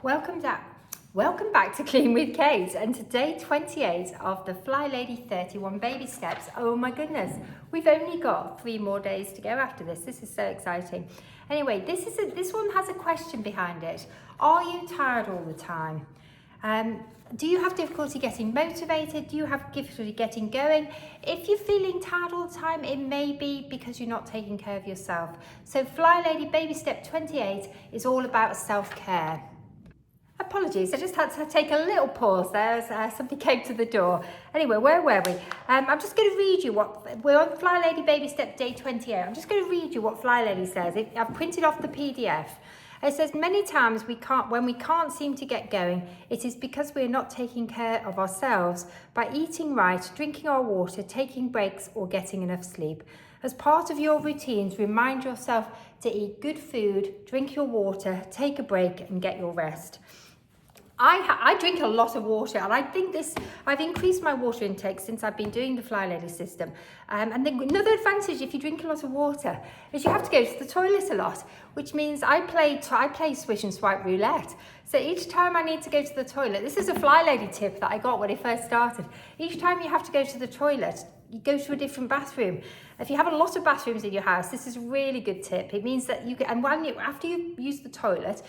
Welcome back to Clean with Kate, and today 28 of the Flylady 31 baby steps. Oh my goodness, we've only got 3 more days to go after this. This is so exciting. Anyway, this one has a question behind it. Are you tired all the time? Do you have difficulty getting motivated? Do you have difficulty getting going? If you're feeling tired all the time, it may be because you're not taking care of yourself. So Flylady baby step 28 is all about self-care. Apologies, I just had to take a little pause there as somebody came to the door. Anyway, where were we? I'm just going to read you we're on Flylady baby step day 28. I'm just going to read you what Flylady says. I've printed off the PDF. It says, many times when we can't seem to get going, it is because we're not taking care of ourselves by eating right, drinking our water, taking breaks, or getting enough sleep. As part of your routines, remind yourself to eat good food, drink your water, take a break, and get your rest. I drink a lot of water, and I think I've increased my water intake since I've been doing the Flylady system. And then another advantage if you drink a lot of water is you have to go to the toilet a lot, which means I play swish and swipe roulette. So each time I need to go to the toilet, this is a Flylady tip that I got when I first started. Each time you have to go to the toilet, you go to a different bathroom. If you have a lot of bathrooms in your house, this is a really good tip. It means that after you use the toilet,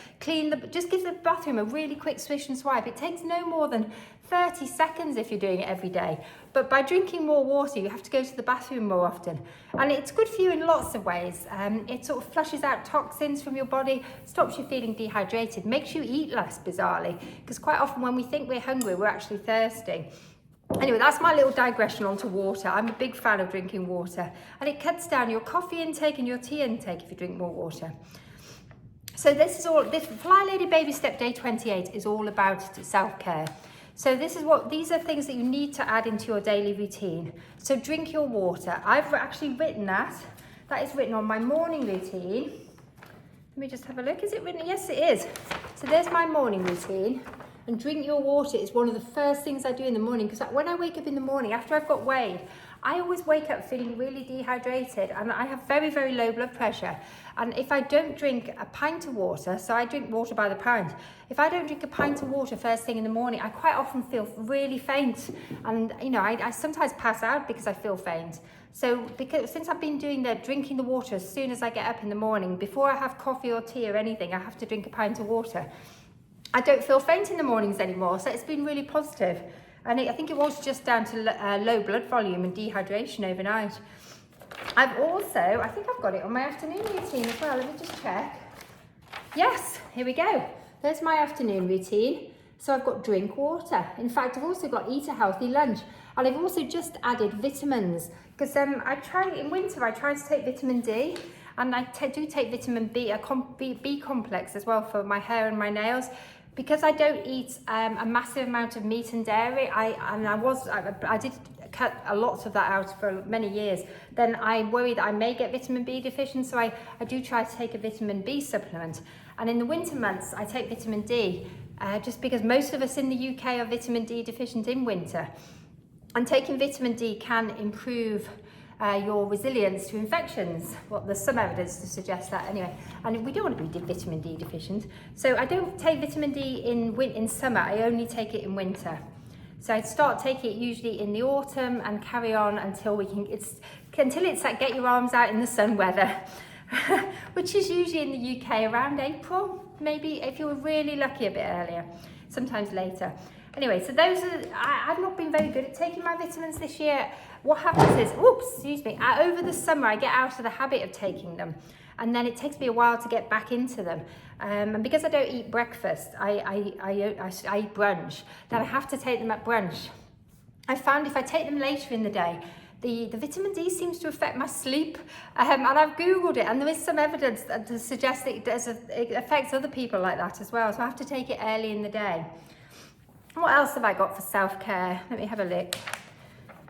just give the bathroom a really quick swish and swipe. It takes no more than 30 seconds if you're doing it every day. But by drinking more water, you have to go to the bathroom more often. And it's good for you in lots of ways. It sort of flushes out toxins from your body, stops you feeling dehydrated, makes you eat less, bizarrely, because quite often when we think we're hungry, we're actually thirsty. Anyway, that's my little digression onto water. I'm a big fan of drinking water, and it cuts down your coffee intake and your tea intake if you drink more water. So this Flylady baby step day 28 is all about self-care. So these are things that you need to add into your daily routine. So drink your water. I've actually written that. That is written on my morning routine. Let me just have a look. Is it written? Yes, it is. So there's my morning routine. And drink your water is one of the first things I do in the morning, because when I wake up in the morning, after I've got weighed, I always wake up feeling really dehydrated, and I have very, very low blood pressure. And if I don't drink a pint of water, so I drink water by the pint, if I don't drink a pint of water first thing in the morning, I quite often feel really faint. And I sometimes pass out because I feel faint. So since I've been doing drinking the water as soon as I get up in the morning, before I have coffee or tea or anything, I have to drink a pint of water. I don't feel faint in the mornings anymore, so it's been really positive. And I think it was just down to low blood volume and dehydration overnight. I think I've got it on my afternoon routine as well. Let me just check. Yes, here we go. There's my afternoon routine. So I've got drink water. In fact, I've also got eat a healthy lunch. And I've also just added vitamins, because in winter I try to take vitamin D, and I do take vitamin B, B complex as well for my hair and my nails. Because I don't eat a massive amount of meat and dairy, I did cut a lot of that out for many years, then I worry that I may get vitamin B deficient, so I do try to take a vitamin B supplement. And in the winter months, I take vitamin D, just because most of us in the UK are vitamin D deficient in winter. And taking vitamin D can improve your resilience to infections. Well, there's some evidence to suggest that anyway. And we don't want to be vitamin D deficient. So I don't take vitamin D in summer, I only take it in winter. So I'd start taking it usually in the autumn and carry on until it's like get your arms out in the sun weather, which is usually in the UK around April, maybe if you were really lucky a bit earlier, sometimes later. Anyway, so I've not been very good at taking my vitamins this year. What happens is, over the summer I get out of the habit of taking them, and then it takes me a while to get back into them. And because I don't eat breakfast, I eat brunch, then I have to take them at brunch. I found if I take them later in the day, the vitamin D seems to affect my sleep, and I've Googled it, and there is some evidence to suggest that it affects other people like that as well, so I have to take it early in the day. What else have I got for self-care? Let me have a look.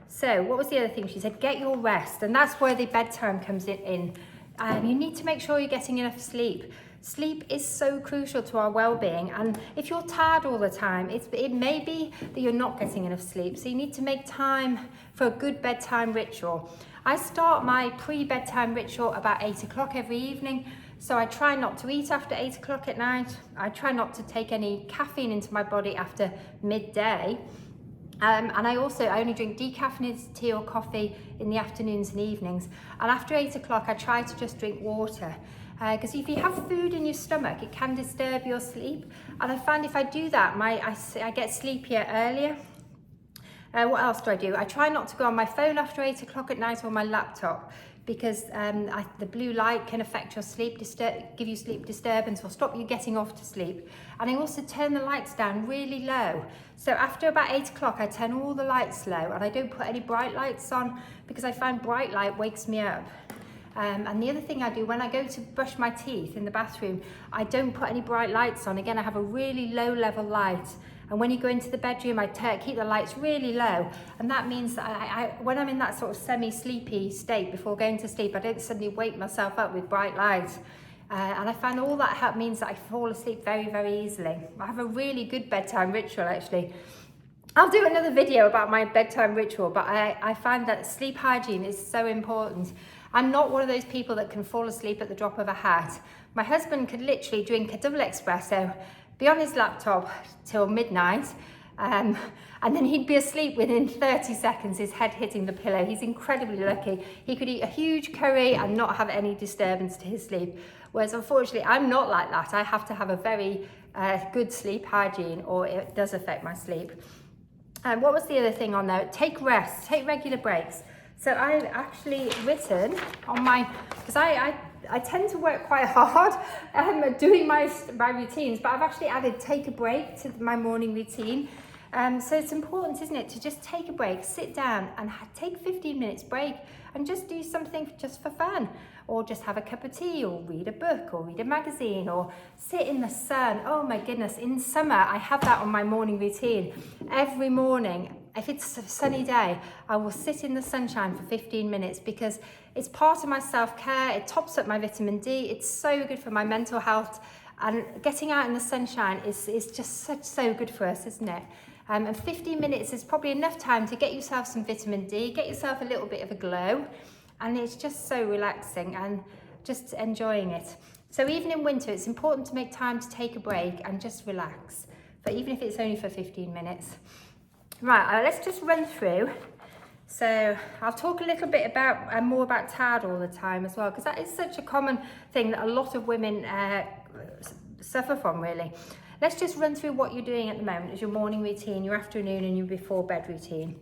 So what was the other thing she said? Get your rest, and that's where the bedtime comes in. You need to make sure you're getting enough sleep. Sleep is so crucial to our well-being, and if you're tired all the time, it may be that you're not getting enough sleep, so you need to make time for a good bedtime ritual. I start my pre-bedtime ritual about 8 o'clock every evening, So I try not to eat after 8 o'clock at night. I try not to take any caffeine into my body after midday. And I only drink decaffeinated tea or coffee in the afternoons and evenings. And after 8 o'clock, I try to just drink water. Because if you have food in your stomach, it can disturb your sleep. And I find if I do that, I get sleepier earlier. What else do? I try not to go on my phone after 8 o'clock at night or my laptop, because the blue light can affect your sleep, give you sleep disturbance or stop you getting off to sleep. And I also turn the lights down really low. So after about 8 o'clock, I turn all the lights low, and I don't put any bright lights on, because I find bright light wakes me up. And the other thing I do, when I go to brush my teeth in the bathroom, I don't put any bright lights on. Again, I have a really low level light. And when you go into the bedroom, I keep the lights really low. And that means that when I'm in that sort of semi-sleepy state before going to sleep, I don't suddenly wake myself up with bright lights. And I find all that means that I fall asleep very, very easily. I have a really good bedtime ritual, actually. I'll do another video about my bedtime ritual, but I find that sleep hygiene is so important. I'm not one of those people that can fall asleep at the drop of a hat. My husband could literally drink a double espresso, be on his laptop till midnight, and then he'd be asleep within 30 seconds, his head hitting the pillow. He's incredibly lucky. He could eat a huge curry and not have any disturbance to his sleep. Whereas unfortunately, I'm not like that. I have to have a very good sleep hygiene, or it does affect my sleep. And what was the other thing on there? Take rest, take regular breaks. So I've actually written on because I tend to work quite hard doing my routines, but I've actually added take a break to my morning routine. So it's important, isn't it, to just take a break, sit down and take 15 minutes break and just do something just for fun, or just have a cup of tea, or read a book, or read a magazine, or sit in the sun. Oh my goodness, in summer I have that on my morning routine. Every morning, if it's a sunny day, I will sit in the sunshine for 15 minutes, because it's part of my self-care. It tops up my vitamin D. It's so good for my mental health, and getting out in the sunshine is just so good for us, isn't it? And 15 minutes is probably enough time to get yourself some vitamin D, get yourself a little bit of a glow, and it's just so relaxing and just enjoying it. So even in winter, it's important to make time to take a break and just relax, but even if it's only for 15 minutes. Right, let's just run through. So I'll talk a little bit about more about tired all the time as well, because that is such a common thing that a lot of women suffer from, really. Let's just run through what you're doing at the moment as your morning routine, your afternoon and your before bed routine.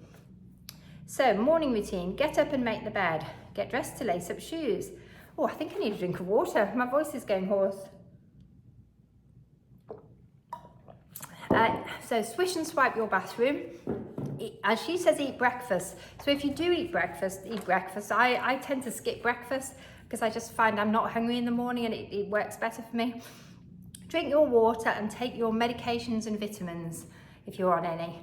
So morning routine: get up and make the bed, get dressed to lace up shoes. Oh, I think I need a drink of water. My voice is going hoarse. So swish and swipe your bathroom. As she says, eat breakfast. So if you do eat breakfast, eat breakfast. I tend to skip breakfast because I just find I'm not hungry in the morning, and it works better for me. Drink your water and take your medications and vitamins if you're on any.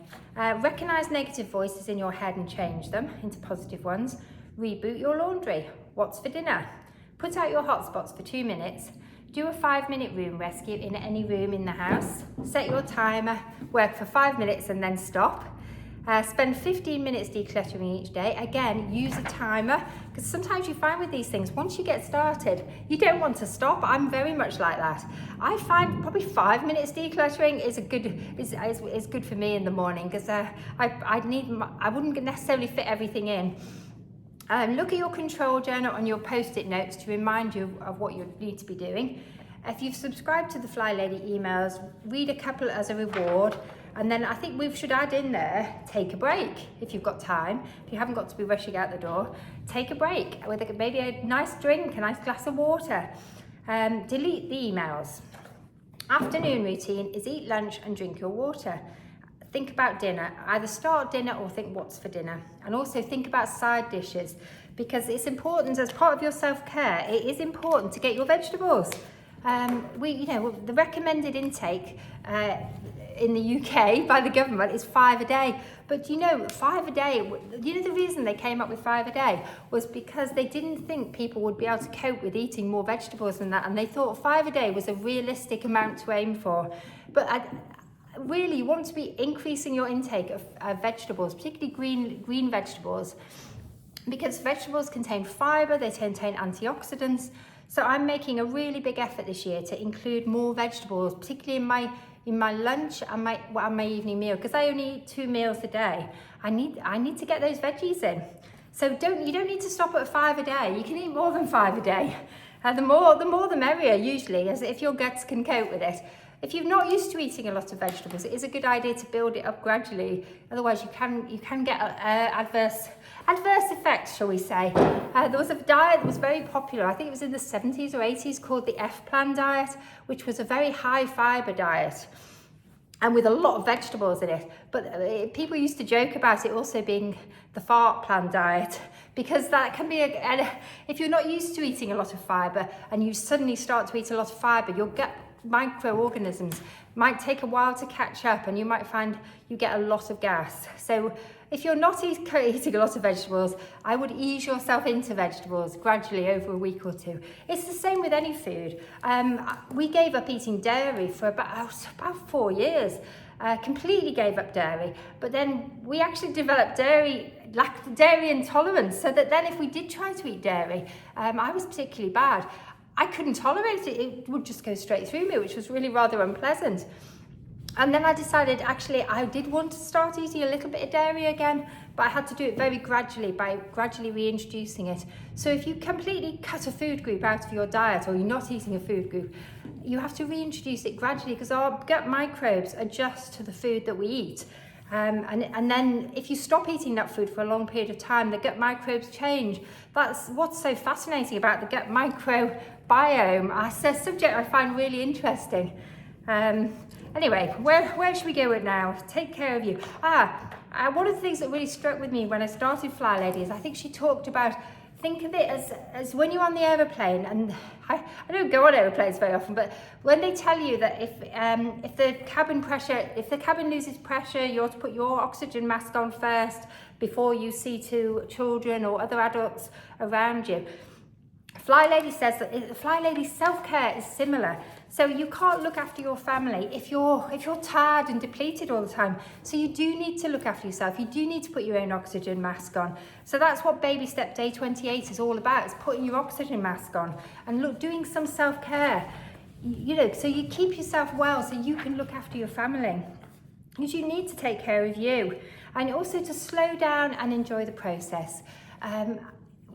Recognise negative voices in your head and change them into positive ones. Reboot your laundry. What's for dinner? Put out your hotspots for 2 minutes. Do a 5-minute room rescue in any room in the house. Set your timer, work for 5 minutes and then stop. Spend 15 minutes decluttering each day. Again, use a timer, because sometimes you find with these things, once you get started, you don't want to stop. I'm very much like that. I find probably 5 minutes decluttering is good for me in the morning, because I wouldn't necessarily fit everything in. Look at your control journal and your post-it notes to remind you of what you need to be doing. If you've subscribed to the Flylady emails, read a couple as a reward. And then I think we should add in there, take a break if you've got time. If you haven't got to be rushing out the door, take a break with maybe a nice drink, a nice glass of water. Delete the emails. Afternoon routine is eat lunch and drink your water. Think about dinner. Either start dinner or think what's for dinner. And also think about side dishes, because it's important as part of your self-care. It is important to get your vegetables. The recommended intake in the UK by the government is 5 a day. But 5 a day, the reason they came up with 5 a day was because they didn't think people would be able to cope with eating more vegetables than that. And they thought 5 a day was a realistic amount to aim for. But really, you want to be increasing your intake of vegetables, particularly green vegetables, because vegetables contain fibre, they contain antioxidants. So I'm making a really big effort this year to include more vegetables, particularly in my lunch and my evening meal, because I only eat 2 meals a day. I need to get those veggies in. So you don't need to stop at 5 a day. You can eat more than 5 a day. The more the merrier, usually, as if your guts can cope with it. If you're not used to eating a lot of vegetables, it is a good idea to build it up gradually. Otherwise, you can get adverse effects, shall we say. There was a diet that was very popular. I think it was in the 70s or 80s, called the F-plan diet, which was a very high fibre diet, and with a lot of vegetables in it. But people used to joke about it also being the fart plan diet, because that can be if you're not used to eating a lot of fibre and you suddenly start to eat a lot of fibre, your gut microorganisms might take a while to catch up, and you might find you get a lot of gas. So if you're not eating a lot of vegetables, I would ease yourself into vegetables gradually over a week or two. It's the same with any food. We gave up eating dairy for about 4 years. Completely gave up dairy, but then we actually developed dairy intolerance, so that then if we did try to eat dairy, I was particularly bad. I couldn't tolerate it. It would just go straight through me, which was really rather unpleasant. And then I decided, actually, I did want to start eating a little bit of dairy again, but I had to do it very gradually, by gradually reintroducing it. So if you completely cut a food group out of your diet, or you're not eating a food group, you have to reintroduce it gradually, because our gut microbes adjust to the food that we eat. And then if you stop eating that food for a long period of time, the gut microbes change. That's what's so fascinating about the gut microbiome. It's a subject I find really interesting. Anyway, where should we go with now? Take care of you. One of the things that really struck with me when I started Flylady is I think she talked about, think of it as when you're on the aeroplane, and I don't go on aeroplanes very often, but when they tell you that if the cabin loses pressure, you ought to put your oxygen mask on first before you see to children or other adults around you. Flylady says that Flylady's self-care is similar. So you can't look after your family if you're tired and depleted all the time. So you do need to look after yourself. You do need to put your own oxygen mask on. So that's what baby step day 28 is all about, is putting your oxygen mask on and doing some self-care. So you keep yourself well so you can look after your family. Because you need to take care of you. And also to slow down and enjoy the process.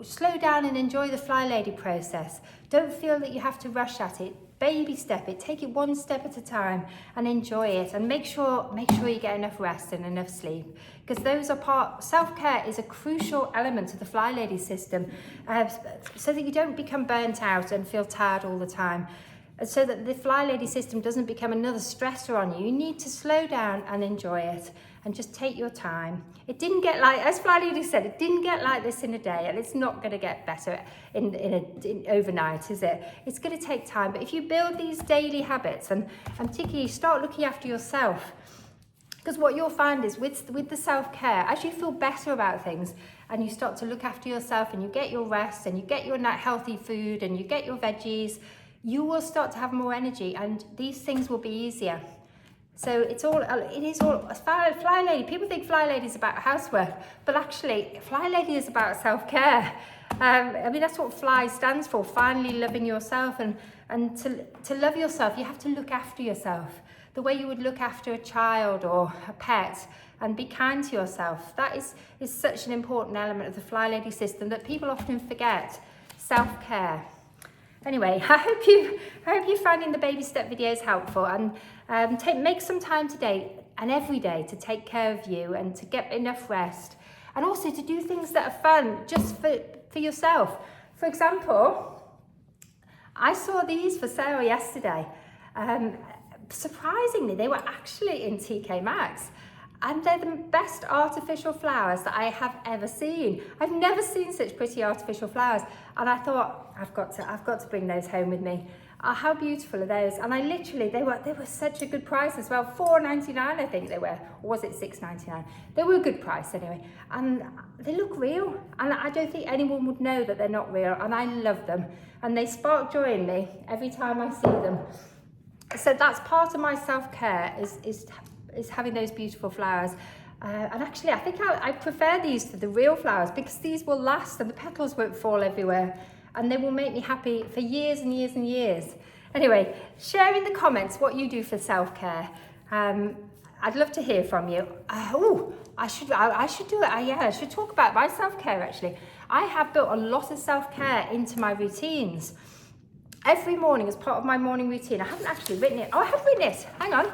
Slow down and enjoy the Flylady process. Don't feel that you have to rush at it. Baby step it, take it one step at a time and enjoy it, and make sure you get enough rest and enough sleep, because those are self-care is a crucial element of the Flylady system, so that you don't become burnt out and feel tired all the time, so that the Flylady system doesn't become another stressor on you. You need to slow down and enjoy it, and just take your time. It didn't get like, as Flylady said, it didn't get like this in a day, and it's not going to get better in overnight, is it? It's going to take time. But if you build these daily habits, and particularly start looking after yourself, because what you'll find is with the self-care, as you feel better about things and you start to look after yourself, and you get your rest, and you get your healthy food, and you get your veggies, you will start to have more energy, and these things will be easier. So it is all, Flylady, people think Flylady is about housework, but actually Flylady is about self-care. That's what Fly stands for, finally loving yourself, and to love yourself, you have to look after yourself the way you would look after a child or a pet, and be kind to yourself. That is such an important element of the Flylady system that people often forget, self-care. Anyway, I hope you're finding the baby step videos helpful, and make some time today and every day to take care of you and to get enough rest, and also to do things that are fun just for yourself. For example, I saw these for sale yesterday. Surprisingly, they were actually in TK Maxx. And they're the best artificial flowers that I have ever seen. I've never seen such pretty artificial flowers. And I thought, I've got to bring those home with me. How beautiful are those? And they were such a good price as well. $4.99 I think they were. Or was it $6.99? They were a good price anyway. And they look real. And I don't think anyone would know that they're not real. And I love them. And they spark joy in me every time I see them. So that's part of my self-care, is having those beautiful flowers. And actually, I think I prefer these to the real flowers, because these will last and the petals won't fall everywhere. and they will make me happy for years and years and years. Anyway, share in the comments what you do for self-care. I'd love to hear from you. I should do it. I should talk about my self-care actually. I have built a lot of self-care into my routines. Every morning as part of my morning routine, I haven't actually written it. Oh, I have written it. Hang on.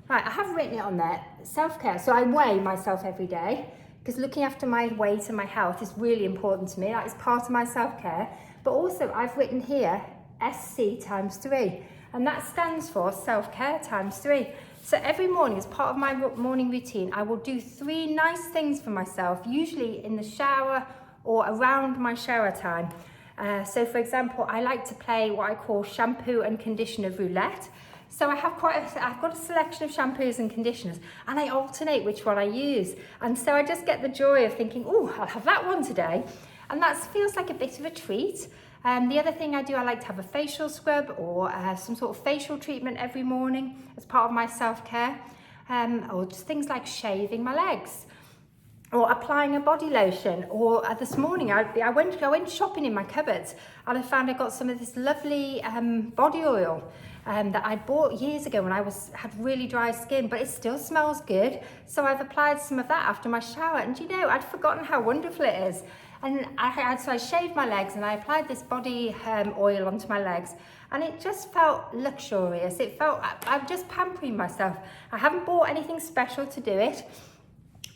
Right, I have written it on there. Self-care. So I weigh myself every day because looking after my weight and my health is really important to me. That is part of my self-care. But also I've written here SC times 3, and that stands for self-care times 3. So every morning as part of my morning routine, I will do 3 nice things for myself, usually in the shower or around my shower time. So for example, I like to play what I call shampoo and conditioner roulette. So I've got a selection of shampoos and conditioners, and I alternate which one I use. And so I just get the joy of thinking, oh, I'll have that one today. And that feels like a bit of a treat. The other thing I do, I like to have a facial scrub or some sort of facial treatment every morning as part of my self-care. Or just things like shaving my legs or applying a body lotion. Or this morning, I went shopping in my cupboards, and I found I got some of this lovely body oil that I bought years ago when I had really dry skin, but it still smells good. So I've applied some of that after my shower, and you know, I'd forgotten how wonderful it is. And so I shaved my legs and I applied this body oil onto my legs, and it just felt luxurious. It felt, I'm just pampering myself. I haven't bought anything special to do it.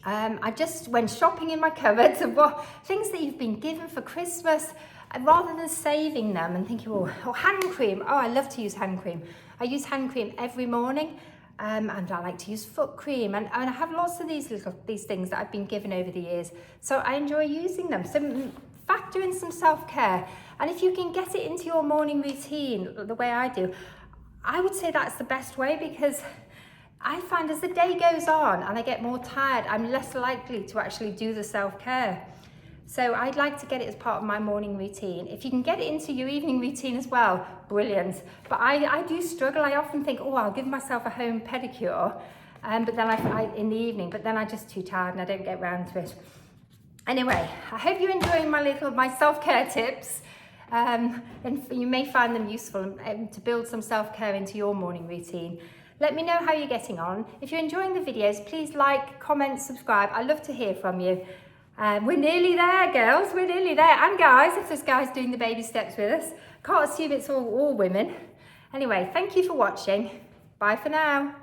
I just went shopping in my cupboards of things that you've been given for Christmas, rather than saving them and thinking, oh, hand cream. Oh, I love to use hand cream. I use hand cream every morning. And I like to use foot cream, and I have lots of these things that I've been given over the years, so I enjoy using them. So factor in some self-care, and if you can get it into your morning routine the way I do, I would say that's the best way, because I find as the day goes on and I get more tired, I'm less likely to actually do the self-care. So I'd like to get it as part of my morning routine. If you can get it into your evening routine as well, brilliant. But I do struggle. I often think, oh, I'll give myself a home pedicure, but then in the evening, but then I'm just too tired and I don't get round to it. Anyway, I hope you're enjoying my self-care tips, and you may find them useful to build some self-care into your morning routine. Let me know how you're getting on. If you're enjoying the videos, please like, comment, subscribe. I love to hear from you. We're nearly there, girls, we're nearly there. And guys, if there's guys doing the baby steps with us, can't assume it's all women. Anyway, thank you for watching. Bye for now.